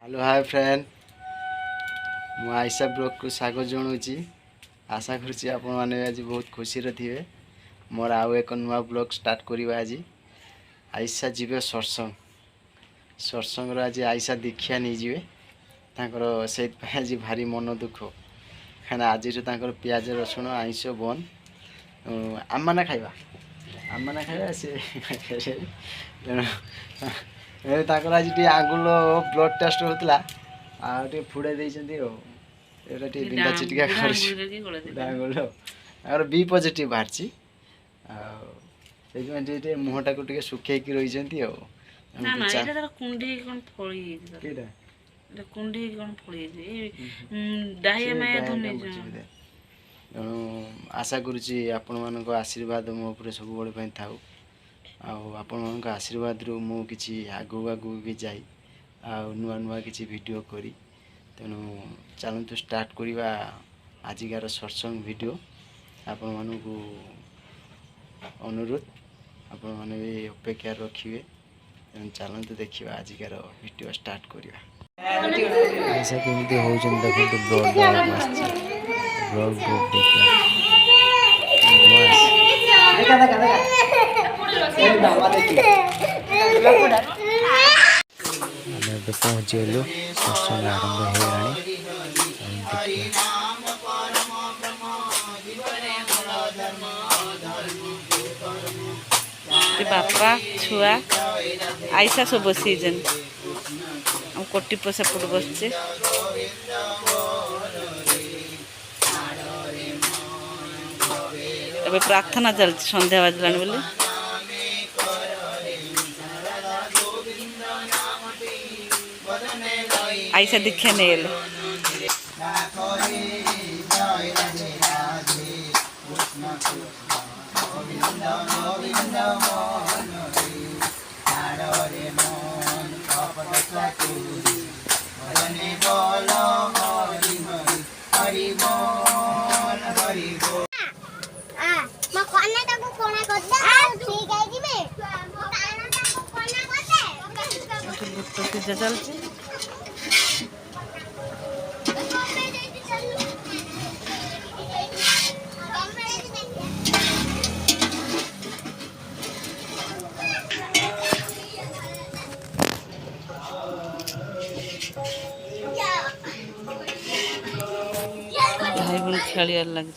Hello hi friend मु Ayesha blog को स्वागत जनाऊँगी। आशा करुँची आपण मैंने आज बहुत खुशी थे। मोर आउ एक नुआ ब्लॉग स्टार्ट करवा। आज आयशा जीवे सत्संग सत्संग आज आयशा दीक्षा नहीं जीवे से आज भारी मन दुख कहीं आज पियाज रसुण आईष बंद आम मैंने खाइबा से तेणु आज टी आंगुल ब्लड टेस्ट होता आगे फुड़े बिंदा चिटिका कर बी पॉजिटिव बाहर मुहटा को सुखे रही आशा करुँची आपण मान आशीर्वाद मो उपर सब बड़े था आपण मान आशीर्वाद रु मु किसी आगू आगू भी जाई नुआ नुआ किसी वीडियो करी तेणु चलतु स्टार्ट करवा आजिकार सत्संग वीडियो आपण मानू अनुरोध आपण मैंने भी अपेक्षा रखिए तेणु चलतु देखा आजिकार वीडियो स्टार्ट करवा। ऐसा केमती होचन देखो ब्लॉग ग्रुप पहुँची गलु सत्संग आरंभ हो बापा छुआ आयशा सब बसीजन कोटी सेपट बसचे एबे प्रार्थना चलती संध्या बाजला बोले आयशा दीक्षा नहीं गले चलती भाई बहन खेलियार लगे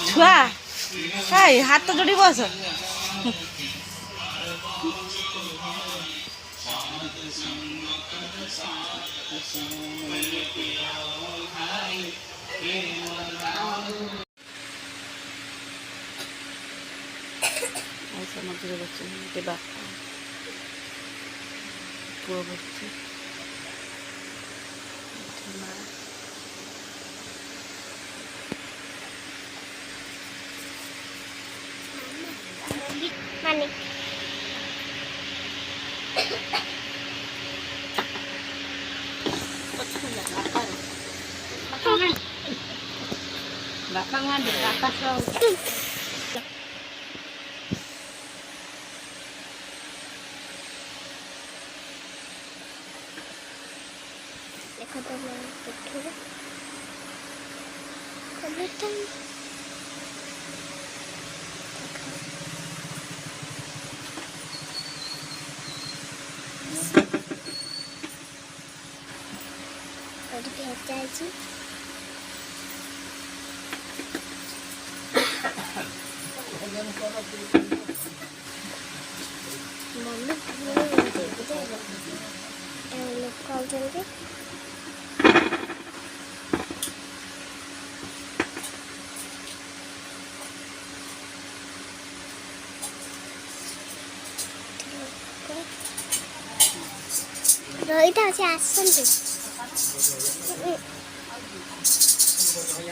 छुआ हाय हाथ तो जोड़ी बस ऐसा मजरे बच्चे बापा पुआ बच्चे बापा ngambil ke atas loh. Tadi biasa aja. Mama lokal jadi. Rồi tao sẽ ăn xong rồi. কি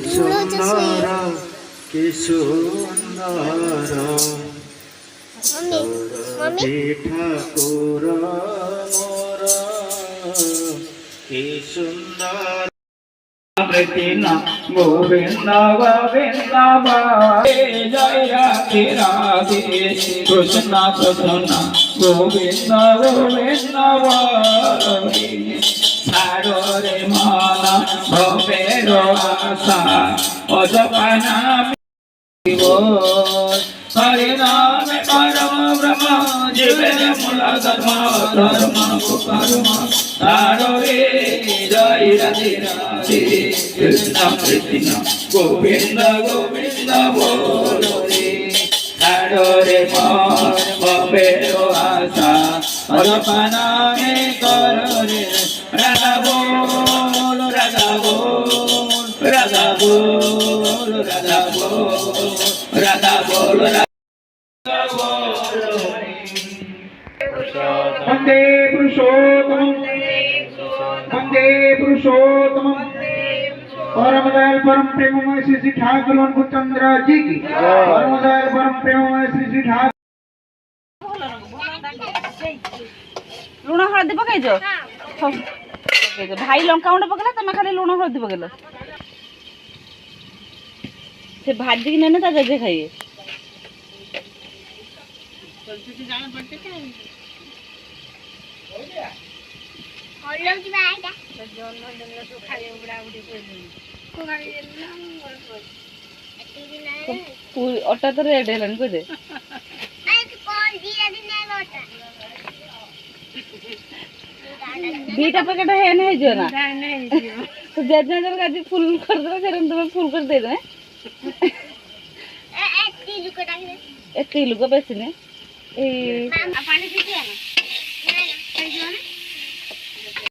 সুন্দর কি সুন্দর ঠাকুর মোর কি সুন্দর कृष्ण गोविंद गोविंद जय राधे राधे कृष्ण कृष्ण गोविंद गोविंद सारो रे मन भवेरो आशा अजपाना हरे नाम परम ब्रह्म जीवन मूल धर्म धर्म कर्म तारो रे जय राधे राधे कृष्ण कृष्ण गोविंद गोविंद बोलो रे तारो रे मन भवेरो आशा अजपाना में करो रे राधा बोल राधा बोल राधा बोल राधा बोल राधा बोल वंदे पुरुषोत्तम वंदे पुरुषोत्तम परम दयाल परम प्रेममय श्री श्री ठाकुर चंद्र जी की परम दयाल परम प्रेममय श्री श्री ठाकुर लुण हळदी पकाइज भाई लंका गुंड पकेला तमे खाली लुण हळदी पकेल से भाजी की नेने ता जजे खाइए अटा तो रेड है को दे दीटा पैकेट है नहीं जो ना तो जज जन का फुल कर दो फिर तुम फुल कर दे दो एक किलो का पैसे ने ए पानी पीते हैं ना